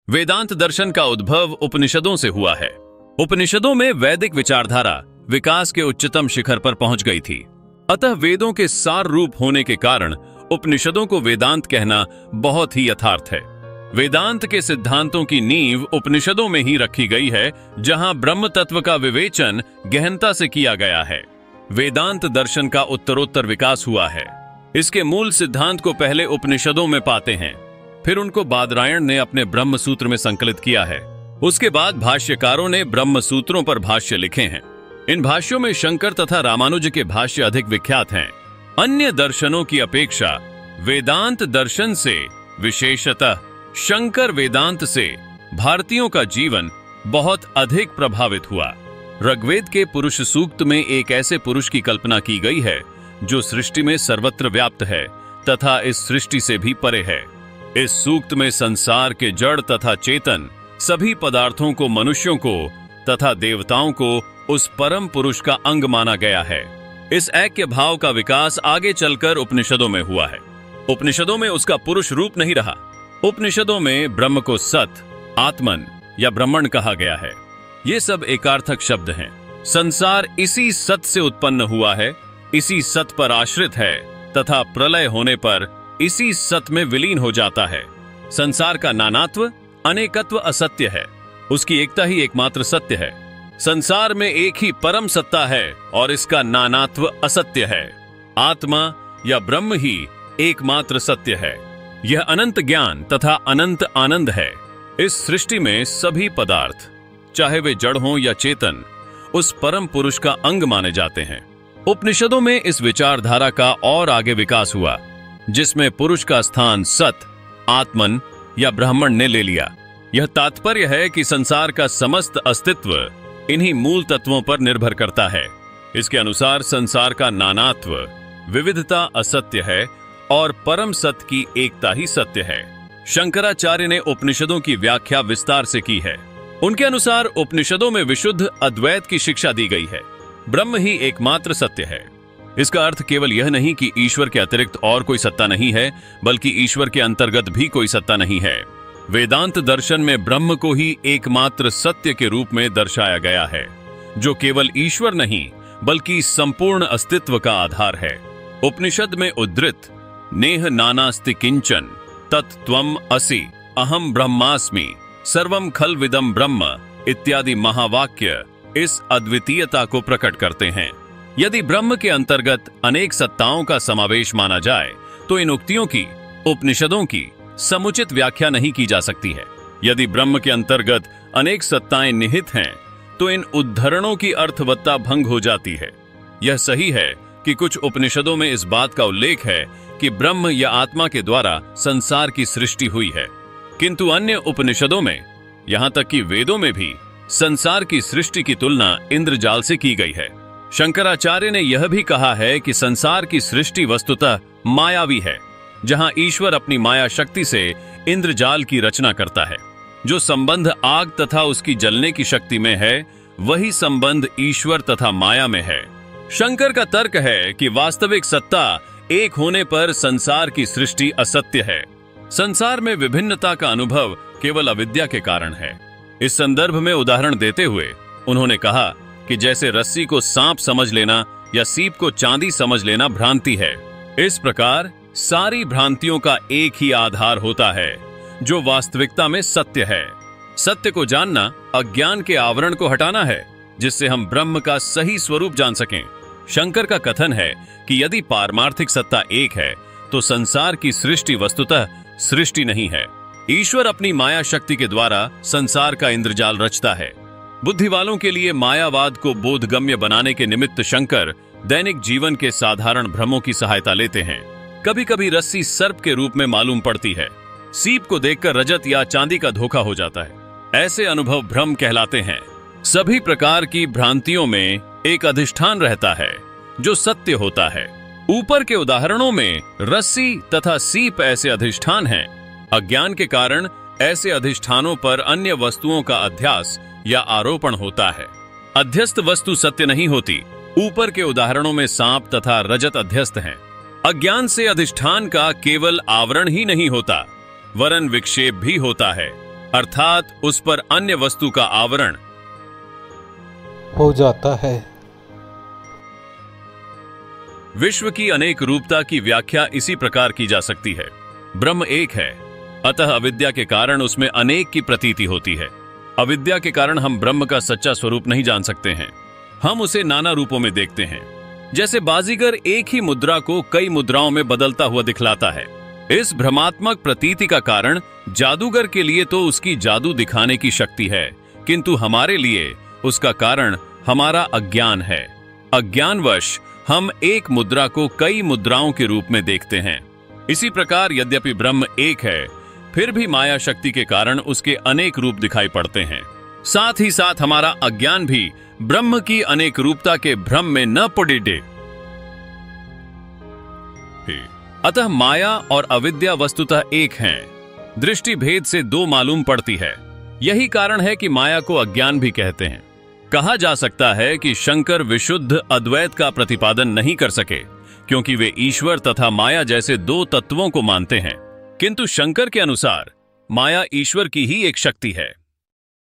वेदांत दर्शन का उद्भव उपनिषदों से हुआ है। उपनिषदों में वैदिक विचारधारा विकास के उच्चतम शिखर पर पहुंच गई थी। अतः वेदों के सार रूप होने के कारण उपनिषदों को वेदांत कहना बहुत ही यथार्थ है। वेदांत के सिद्धांतों की नींव उपनिषदों में ही रखी गई है, जहां ब्रह्म तत्व का विवेचन गहनता से किया गया है। वेदांत दर्शन का उत्तरोत्तर विकास हुआ है। इसके मूल सिद्धांत को पहले उपनिषदों में पाते हैं, फिर उनको बादरायण ने अपने ब्रह्म सूत्र में संकलित किया है। उसके बाद भाष्यकारों ने ब्रह्म सूत्रों पर भाष्य लिखे हैं। इन भाष्यों में शंकर तथा रामानुज के भाष्य अधिक विख्यात हैं। अन्य दर्शनों की अपेक्षा वेदांत दर्शन से, विशेषतः शंकर वेदांत से, भारतीयों का जीवन बहुत अधिक प्रभावित हुआ। ऋग्वेद के पुरुष सूक्त में एक ऐसे पुरुष की कल्पना की गई है जो सृष्टि में सर्वत्र व्याप्त है तथा इस सृष्टि से भी परे है। इस सूक्त में संसार के जड़ तथा चेतन सभी पदार्थों को, मनुष्यों को तथा देवताओं को उस परम पुरुष का अंग माना गया है। इस ऐक्य भाव का विकास आगे चलकर उपनिषदों में हुआ है। उपनिषदों में उसका पुरुष रूप नहीं रहा। उपनिषदों में ब्रह्म को सत, आत्मन या ब्रह्मण कहा गया है। ये सब एकार्थक शब्द हैं। संसार इसी सत से उत्पन्न हुआ है, इसी सत पर आश्रित है तथा प्रलय होने पर इसी सत में विलीन हो जाता है। संसार का नानात्व, अनेकत्व असत्य है। उसकी एकता ही एकमात्र सत्य है। संसार में एक ही परम सत्ता है और इसका नानात्व असत्य है। आत्मा या ब्रह्म ही एकमात्र सत्य है। यह अनंत ज्ञान तथा अनंत आनंद है। इस सृष्टि में सभी पदार्थ, चाहे वे जड़ हों या चेतन, उस परम पुरुष का अंग माने जाते हैं। उपनिषदों में इस विचारधारा का और आगे विकास हुआ, जिसमें पुरुष का स्थान सत, आत्मन या ब्राह्मण ने ले लिया। यह तात्पर्य है कि संसार का समस्त अस्तित्व इन्हीं मूल तत्वों पर निर्भर करता है। इसके अनुसार संसार का नानात्व, विविधता असत्य है और परम सत्य की एकता ही सत्य है। शंकराचार्य ने उपनिषदों की व्याख्या विस्तार से की है। उनके अनुसार उपनिषदों में विशुद्ध अद्वैत की शिक्षा दी गई है। ब्रह्म ही एकमात्र सत्य है। इसका अर्थ केवल यह नहीं कि ईश्वर के अतिरिक्त और कोई सत्ता नहीं है, बल्कि ईश्वर के अंतर्गत भी कोई सत्ता नहीं है। वेदांत दर्शन में ब्रह्म को ही एकमात्र सत्य के रूप में दर्शाया गया है, जो केवल ईश्वर नहीं बल्कि संपूर्ण अस्तित्व का आधार है। उपनिषद में उद्धृत नेह नानास्ति किंचन तत्त्वम असि अहम ब्रह्मास्मि सर्वम खल विदम ब्रह्म इत्यादि महावाक्य इस अद्वितीयता को प्रकट करते हैं। यदि ब्रह्म के अंतर्गत अनेक सत्ताओं का समावेश माना जाए तो इन उक्तियों की, उपनिषदों की समुचित व्याख्या नहीं की जा सकती है। यदि ब्रह्म के अंतर्गत अनेक सत्ताएं निहित हैं तो इन उद्धरणों की अर्थवत्ता भंग हो जाती है। यह सही है कि कुछ उपनिषदों में इस बात का उल्लेख है कि ब्रह्म या आत्मा के द्वारा संसार की सृष्टि हुई है, किंतु अन्य उपनिषदों में, यहां तक कि वेदों में भी संसार की सृष्टि की तुलना इंद्रजाल से की गई है। शंकराचार्य ने यह भी कहा है कि संसार की सृष्टि वस्तुतः मायावी है, जहां ईश्वर अपनी माया शक्ति से इंद्रजाल की रचना करता है। जो संबंध आग तथा उसकी जलने की शक्ति में है, वही संबंध ईश्वर तथा माया में है। शंकर का तर्क है कि वास्तविक सत्ता एक होने पर संसार की सृष्टि असत्य है। संसार में विभिन्नता का अनुभव केवल अविद्या के कारण है। इस संदर्भ में उदाहरण देते हुए उन्होंने कहा कि जैसे रस्सी को सांप समझ लेना या सीप को चांदी समझ लेना भ्रांति है, इस प्रकार सारी भ्रांतियों का एक ही आधार होता है, जो वास्तविकता में सत्य है। सत्य को जानना अज्ञान के आवरण को हटाना है, जिससे हम ब्रह्म का सही स्वरूप जान सकें। शंकर का कथन है कि यदि पारमार्थिक सत्ता एक है तो संसार की सृष्टि वस्तुतः सृष्टि नहीं है। ईश्वर अपनी माया शक्ति के द्वारा संसार का इंद्रजाल रचता है। बुद्धि वालों के लिए मायावाद को बोधगम्य बनाने के निमित्त शंकर दैनिक जीवन के साधारण भ्रमों की सहायता लेते हैं। कभी कभी रस्सी सर्प के रूप में मालूम पड़ती है, सीप को देखकर रजत या चांदी का धोखा हो जाता है। ऐसे अनुभव भ्रम कहलाते हैं। सभी प्रकार की भ्रांतियों में एक अधिष्ठान रहता है जो सत्य होता है। ऊपर के उदाहरणों में रस्सी तथा सीप ऐसे अधिष्ठान हैं। अज्ञान के कारण ऐसे अधिष्ठानों पर अन्य वस्तुओं का अध्यास या आरोपण होता है। अध्यस्त वस्तु सत्य नहीं होती। ऊपर के उदाहरणों में सांप तथा रजत अध्यस्त हैं। अज्ञान से अधिष्ठान का केवल आवरण ही नहीं होता, वरन विक्षेप भी होता है। अर्थात उस पर अन्य वस्तु का आवरण हो जाता है। विश्व की अनेक रूपता की व्याख्या इसी प्रकार की जा सकती है। ब्रह्म एक है, अतः अविद्या के कारण उसमें अनेक की प्रतीति होती है। अविद्या के कारण हम ब्रह्म का सच्चा स्वरूप नहीं जान सकते हैं। हम उसे नाना रूपों में देखते हैं। जैसे बाजीगर एक ही मुद्रा को कई मुद्राओं में बदलता हुआ दिखलाता है। इस भ्रमात्मक प्रतीति का कारण जादूगर के लिए तो उसकी जादू दिखाने की शक्ति है, किंतु हमारे लिए उसका कारण हमारा अज्ञान है। अज्ञानवश हम एक मुद्रा को कई मुद्राओं के रूप में देखते हैं। इसी प्रकार यद्यपि ब्रह्म एक है, फिर भी माया शक्ति के कारण उसके अनेक रूप दिखाई पड़ते हैं। साथ ही साथ हमारा अज्ञान भी ब्रह्म की अनेक रूपता के भ्रम में न पड़े। अतः माया और अविद्या वस्तुतः एक हैं। दृष्टि भेद से दो मालूम पड़ती है। यही कारण है कि माया को अज्ञान भी कहते हैं। कहा जा सकता है कि शंकर विशुद्ध अद्वैत का प्रतिपादन नहीं कर सके, क्योंकि वे ईश्वर तथा माया जैसे दो तत्वों को मानते हैं। किंतु शंकर के अनुसार माया ईश्वर की ही एक शक्ति है।